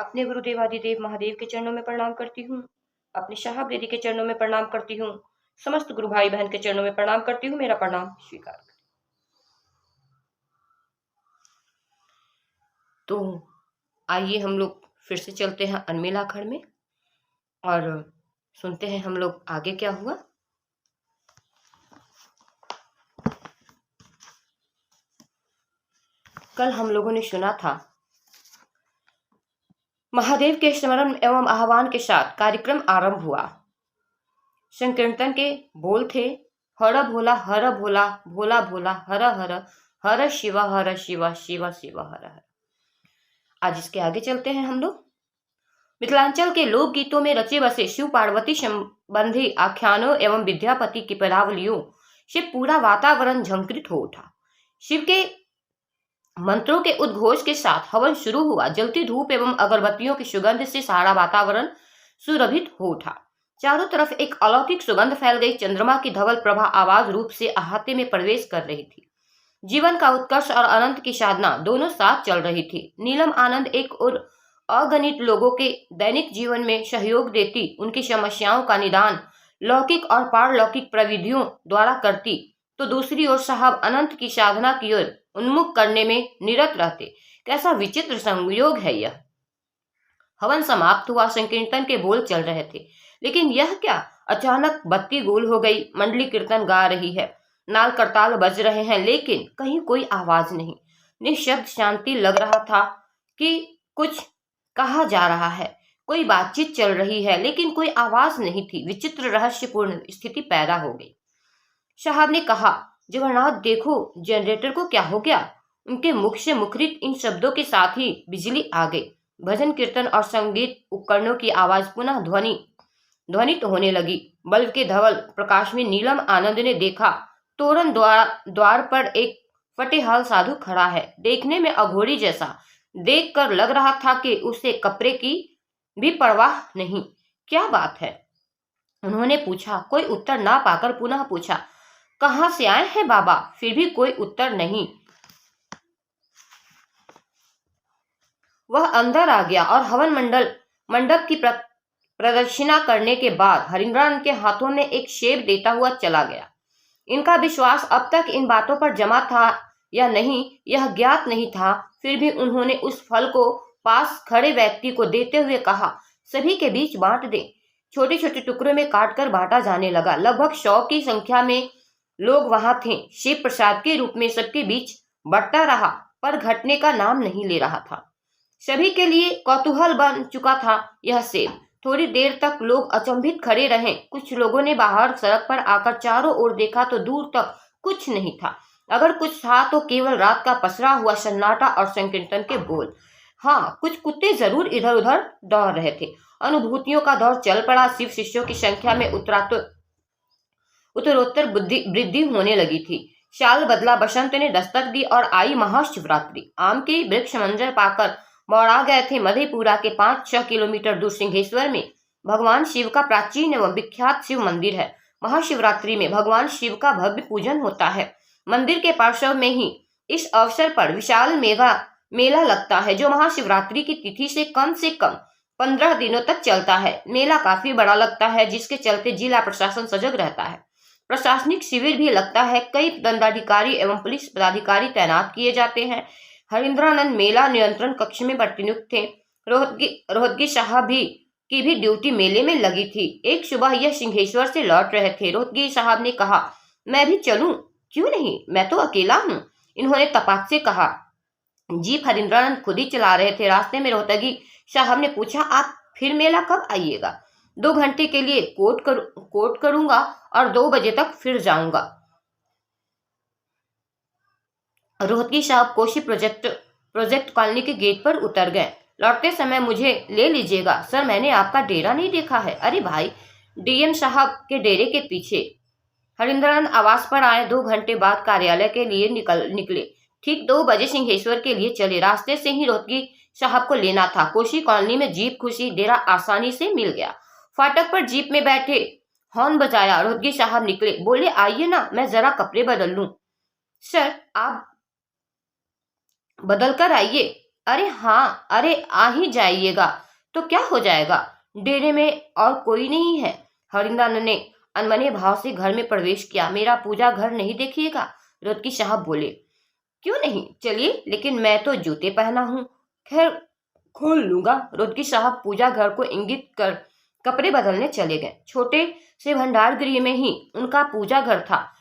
अपने गुरुदेवादिदेव महादेव के चरणों में प्रणाम करती हूँ। अपने साहब दीदी के चरणों में प्रणाम करती हूँ। समस्त गुरु भाई बहन के चरणों में प्रणाम करती हूँ। मेरा प्रणाम स्वीकार करें। तो आइए हम लोग फिर से चलते हैं अनमेल आखड़ में और सुनते हैं हम लोग आगे क्या हुआ। कल हम लोगों ने सुना था महादेव के स्मरण एवं आह्वान के साथ कार्यक्रम आरंभ हुआ। संकीर्तन के बोल थे, हर भोला भोला भोला हर हर हर शिवा शिवा शिवा हर हर। आज इसके आगे चलते हैं हम लोग। मिथिलांचल के लोक गीतों में रचे बसे शिव पार्वती संबंधी आख्यानों एवं विद्यापति की पदावलियों से पूरा वातावरण झंकृत हो उठा। शिव के मंत्रों के उद्घोष के साथ हवन शुरू हुआ। जलती धूप एवं अगरबत्तियों की सुगंध से सारा वातावरण सुरभित हो उठा। चारों तरफ एक अलौकिक सुगंध फैल गई। चंद्रमा की धवल प्रभा आवाज रूप से अहाते में प्रवेश कर रही थी। जीवन का उत्कर्ष और अनंत की साधना दोनों साथ चल रही थी। नीलम आनंद एक और अगणित लोगों के दैनिक जीवन में सहयोग देती, उनकी समस्याओं का निदान लौकिक और पारलौकिक प्रविधियों द्वारा करती, तो दूसरी ओर साहब अनंत की साधना की ओर उन्मुख करने में निरत रहते। कैसा विचित्र संयोग है यह। हवन समाप्त हुआ। संकीर्तन के बोल चल रहे थे, लेकिन यह क्या, अचानक बत्ती गुल हो गई। मंडली कीर्तन गा रही है, नाल करताल बज रहे हैं, लेकिन कहीं कोई आवाज नहीं। निशब्द शांति लग रहा था कि कुछ कहा जा रहा है, कोई बातचीत चल रही है, लेकिन कोई आवाज नहीं थी। विचित्र रहस्यपूर्ण स्थिति पैदा हो गई। साहब ने कहा, जगन्नाथ देखो, जनरेटर को क्या हो गया। उनके मुख से मुखरित इन शब्दों के साथ ही बिजली आ गई। भजन कीर्तन और संगीत उपकरणों की आवाज पुनः ध्वनित होने लगी। बल्ब के धवल प्रकाश में नीलम आनंद ने देखा, तोरण द्वार पर एक फटेहाल साधु खड़ा है। देखने में अघोरी जैसा, देखकर लग रहा था कि उसे कपड़े की भी परवाह नहीं। क्या बात है, उन्होंने पूछा। कोई उत्तर ना पाकर पुनः पूछा, कहाँ से आए हैं बाबा। फिर भी कोई उत्तर नहीं। वह अंदर आ गया और हवन मंडप की प्रदक्षिणा करने के बाद हरिंद्रानंद के हाथों में एक सेब देता हुआ चला गया। इनका विश्वास अब तक इन बातों पर जमा था या नहीं, यह ज्ञात नहीं था। फिर भी उन्होंने उस फल को पास खड़े व्यक्ति को देते हुए कहा, सभी के बीच बांट दे। छोटे छोटे टुकड़ों में काटकर बांटा जाने लगा। लगभग 100 की संख्या में लोग वहां थे। शिव प्रसाद के रूप में सबके बीच बढ़ता रहा, पर घटने का नाम नहीं ले रहा था। सभी के लिए कौतूहल बन चुका था यह सेब। थोड़ी देर तक लोग अचंभित खड़े रहे। कुछ लोगों ने बाहर सड़क पर आकर चारों ओर देखा तो दूर तक कुछ नहीं था। अगर कुछ था तो केवल रात का पसरा हुआ सन्नाटा और संकीर्तन के बोल। हाँ, कुछ कुत्ते जरूर इधर उधर दौड़ रहे थे। अनुभूतियों का दौर चल पड़ा। शिव शिष्यों की संख्या में उत्तरोत्तर वृद्धि होने लगी थी। साल बदला, बसंत ने दस्तक दी और आई महाशिवरात्रि। आम के वृक्ष मंजर पाकर मौड़ा गए थे। मधेपुरा के 5-6 किलोमीटर दूर सिंहेश्वर में भगवान शिव का प्राचीन एवं विख्यात शिव मंदिर है। महाशिवरात्रि में भगवान शिव का भव्य पूजन होता है। मंदिर के पार्श्व में ही इस अवसर पर विशाल मेला लगता है, जो महाशिवरात्रि की तिथि से कम 15 दिनों तक चलता है। मेला काफी बड़ा लगता है, जिसके चलते जिला प्रशासन सजग रहता है। प्रशासनिक शिविर भी लगता है। कई दंडाधिकारी एवं पुलिस पदाधिकारी तैनात किए जाते हैं। हरिंद्रानंद मेला नियंत्रण कक्ष में प्रतिनियुक्त थे। रोहतगी साहब की भी ड्यूटी मेले में लगी थी। एक सुबह यह सिंहेश्वर से लौट रहे थे। रोहतगी साहब ने कहा, मैं भी चलूं? क्यों नहीं, मैं तो अकेला हूँ, इन्होंने तपाक से कहा। जीप हरिंद्रानंद खुद ही चला रहे थे। रास्ते में रोहतगी साहब ने पूछा, आप फिर मेला कब आइएगा? 2 घंटे के लिए कोट करूंगा और 2 बजे तक फिर जाऊंगा। रोहतगी साहब कोशी प्रोजेक्ट कॉलोनी के गेट पर उतर गए। लौटते समय मुझे ले लीजिएगा। सर, मैंने आपका डेरा नहीं देखा है। अरे भाई, डीएम साहब के डेरे के पीछे। हरिंद्रानंद आवास पर आए। 2 घंटे बाद कार्यालय के लिए निकले। ठीक 2 बजे सिंहेश्वर के लिए चले। रास्ते से ही रोहतगी साहब को लेना था। कोशी कॉलोनी में जीप खुशी डेरा आसानी से मिल गया। फाटक पर जीप में बैठे हॉर्न बजाया। रोहतगी साहब निकले। बोले, आइए ना, मैं जरा कपड़े बदल लूं। सर, आप बदल कर आइए, अरे हाँ, अरे आ ही जाइएगा तो क्या हो जाएगा, डेरे में और कोई नहीं है। हरिंद्रानंद ने अनमने भाव से घर में प्रवेश किया। मेरा पूजा घर नहीं देखिएगा, रुस्तगी साहब बोले। क्यों नहीं, चलिए, लेकिन मैं तो जूते पहना हूँ। खैर, खोल लूंगा। रुस्तगी साहब पूजा घर को इंगित कर कपड़े बदलने चले गए। छोटे से भंडार गृह में ही उनका पूजा घर था।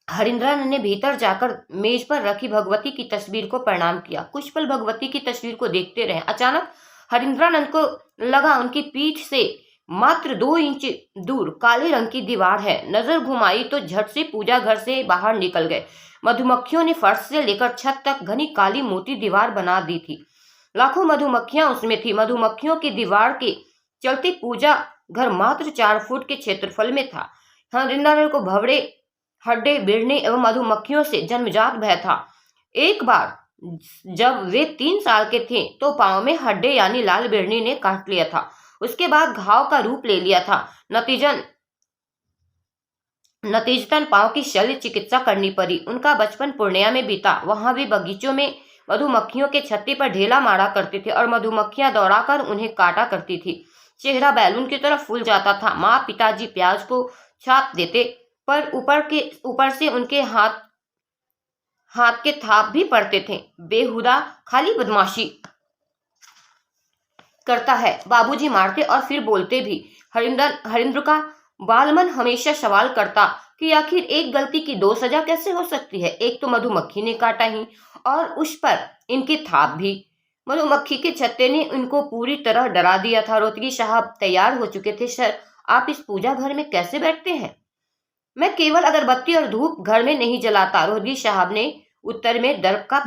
हरिंद्रानंद ने भीतर जाकर मेज पर रखी भगवती की तस्वीर को प्रणाम किया। कुछ पल भगवती की तस्वीर को देखते रहे। अचानक हरिंद्रानंद को लगा उनकी पीठ से मात्र 2 इंच दूर काले रंग की दीवार है। नजर घुमाई तो झट से पूजा घर से बाहर निकल गए। मधुमक्खियों ने फर्श से लेकर छत तक घनी काली मोटी दीवार बना दी थी। लाखों मधुमक्खियां उसमें थी। मधुमक्खियों की दीवार के चलते पूजा घर मात्र 4 फुट के क्षेत्रफल में था। हरिंद्रानंद को भवरे हड्डे बिड़ने एवं मधुमक्खियों से जन्मजात भय था। एक बार जब वे 3 साल के थे तो पांव में हड्डे यानी लाल बिड़नी ने काट लिया था। उसके बाद घाव का रूप ले लिया था। नतीजतन पांव की शल्य चिकित्सा करनी पड़ी। उनका बचपन पूर्णिया में बीता। वहां भी बगीचों में मधुमक्खियों के छत्ते पर ढेला मारा करते थे और मधुमक्खियां दौड़ाकर उन्हें काटा करती थी। चेहरा बैलून की तरह फूल जाता था। माँ पिताजी प्याज को छाप देते, पर ऊपर से उनके हाथ हाथ के थाप भी पड़ते थे। बेहुदा खाली बदमाशी करता है, बाबूजी मारते और फिर बोलते भी। हरिंद्र का बालमन हमेशा सवाल करता कि आखिर एक गलती की 2 सजा कैसे हो सकती है। एक तो मधुमक्खी ने काटा ही, और उस पर इनके थाप भी। मधुमक्खी के छत्ते ने इनको पूरी तरह डरा दिया था। रुस्तगी साहब तैयार हो चुके थे। सर, आप इस पूजा घर में कैसे बैठते हैं? मैं केवल अगरबत्ती और धूप घर में नहीं जलाता। रुस्तगी साहब ने उत्तर में दर्प का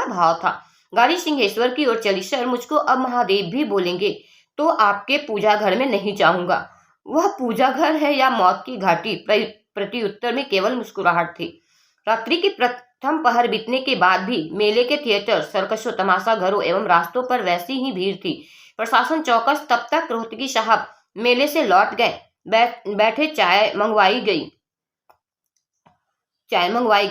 भाव था। गाड़ी सिंहेश्वर की ओर चली। सर, मुझको अब महादेव भी बोलेंगे तो आपके पूजा घर में नहीं जाऊंगा। वह पूजा घर है या मौत की घाटी? प्रति उत्तर में केवल मुस्कुराहट थी। रात्रि की प्रथम पहर बीतने के बाद भी मेले के थिएटर, सर्कसों, तमाशा घरों एवं रास्तों पर वैसी ही भीड़ थी। प्रशासन चौकस। तब तक रुस्तगी साहब मेले से लौट गए। बैठे चाय मंगवाई गई।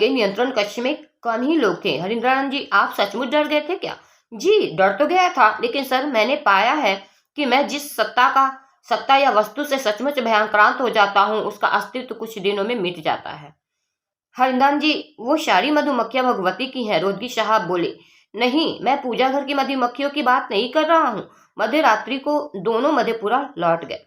नियंत्रण कक्ष में कम ही लोग थे। हरिंद्रानंद जी, आप सचमुच डर गए थे क्या? जी, डर तो गया था, लेकिन सर, मैंने पाया है कि मैं जिस सत्ता या वस्तु से सचमुच भयांक्रांत हो जाता हूँ, उसका अस्तित्व कुछ दिनों में मिट जाता है। हरिंद्रानंद जी, वो सारी मधुमक्खियां भगवती की हैं। रुस्तगी साहब बोले। नहीं, मैं पूजा घर की मधुमक्खियों की बात नहीं कर रहा हूँ। मध्य रात्रि को दोनों मधेपुरा लौट गए।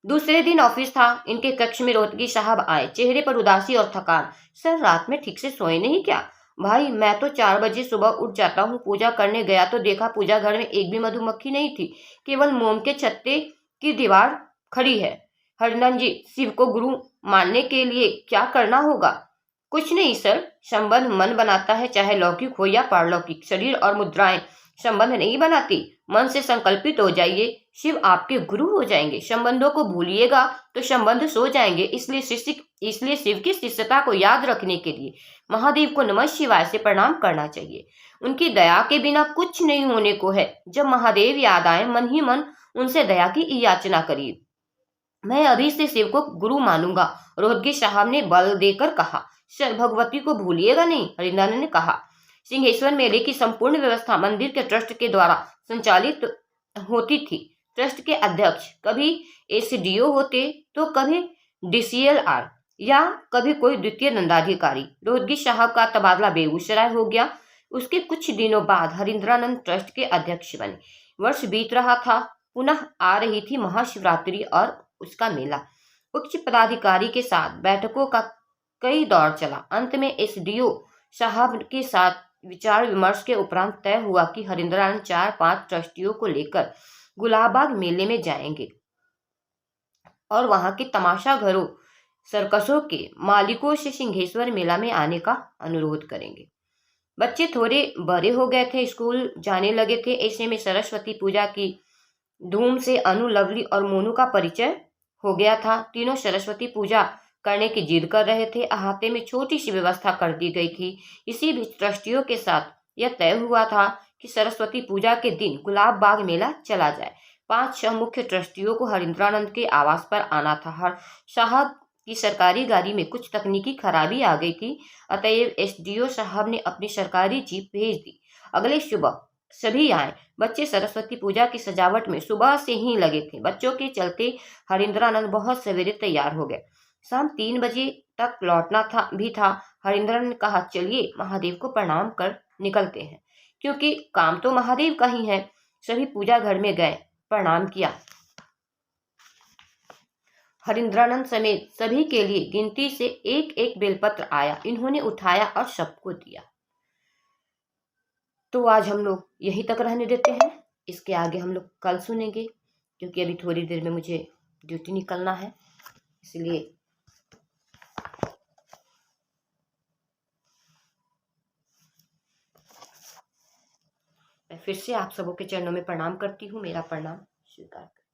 दूसरे दिन ऑफिस था। इनके कक्ष में रुस्तगी साहब आए, चेहरे पर उदासी और थकान। सर, रात में ठीक से सोए नहीं क्या? भाई, मैं तो 4 बजे सुबह उठ जाता हूँ। पूजा करने गया तो देखा पूजा घर में एक भी मधुमक्खी नहीं थी, केवल मोम के छत्ते की दीवार खड़ी है। हरिनंदन जी, शिव को गुरु मानने के लिए क्या करना होगा? कुछ नहीं सर, संबंध मन बनाता है, चाहे लौकिक हो या पारलौकिक। शरीर और मुद्राएं संबंध नहीं बनाती। मन से संकल्पित हो जाइए, शिव आपके गुरु हो जाएंगे। संबंधों को भूलिएगा तो संबंध सो जाएंगे। इसलिए शिव की शिष्यता को याद रखने के लिए महादेव को नमः शिवाय से प्रणाम करना चाहिए। उनकी दया के बिना कुछ नहीं होने को है। जब महादेव याद आए, मन ही मन उनसे दया की याचना करिए। मैं अभी से शिव को गुरु मानूंगा, रुस्तगी साहब ने बल देकर कहा। सर, भगवती को भूलिएगा नहीं, हरिंद्रानंद ने कहा। सिंहेश्वर मेले की संपूर्ण व्यवस्था मंदिर के ट्रस्ट के द्वारा संचालित होती थी। ट्रस्ट के अध्यक्ष कभी एसडीओ होते तो कभी डीसीएलआर या कभी कोई द्वितीय दंडाधिकारी। रुस्तगी साहब का तबादला बेगूसराय हो गया। उसके कुछ दिनों बाद हरिंद्रानंद ट्रस्ट के अध्यक्ष बने। वर्ष बीत रहा था। पुनः आ रही थी महाशिवरात्रि और उसका मेला। उच्च पदाधिकारी के साथ बैठकों का कई दौर चला। अंत में एसडीओ साहब के साथ विचार विमर्श के उपरांत तय हुआ कि हरिंद्रानंद 4-5 ट्रस्टियों को लेकर गुलाबबाग मेले में जाएंगे और वहां के तमाशा घरों, सर्कसों के मालिकों से सिंहेश्वर मेला में आने का अनुरोध करेंगे। बच्चे थोड़े बड़े हो गए थे, स्कूल जाने लगे थे। ऐसे में सरस्वती पूजा की धूम से अनु, लवली और मोनू का परिचय हो गया था। तीनों सरस्वती पूजा करने की जिद कर रहे थे। अहाते में छोटी सी व्यवस्था कर दी गई थी। इसी बीच ट्रस्टियों के साथ यह तय हुआ था कि सरस्वती पूजा के दिन गुलाब बाग मेला चला जाए। 5-6 मुख्य ट्रस्टियों को हरिंद्रानंद के आवास पर आना था। हर साहब कि सरकारी गाड़ी में कुछ तकनीकी खराबी आ गई थी, अतएव एसडीओ साहब ने अपनी सरकारी जीप भेज दी। अगले सुबह सभी आए। बच्चे सरस्वती पूजा की सजावट में सुबह से ही लगे थे। बच्चों के चलते हरिंद्रानंद बहुत सवेरे तैयार हो गए। शाम 3 बजे तक लौटना था। हरिंद्रन ने कहा, चलिए महादेव को प्रणाम कर निकलते हैं, क्योंकि काम तो महादेव का ही है। सभी पूजा घर में गए, प्रणाम किया। हरिंद्रानंद समेत सभी के लिए गिनती से एक एक बेलपत्र आया। इन्होंने उठाया और सबको दिया। तो आज हम लोग यहीं तक रहने देते हैं। इसके आगे हम लोग कल सुनेंगे, क्योंकि अभी थोड़ी देर में मुझे ड्यूटी निकलना है, इसलिए मैं फिर से आप सबों के चरणों में प्रणाम करती हूँ। मेरा प्रणाम स्वीकार करें।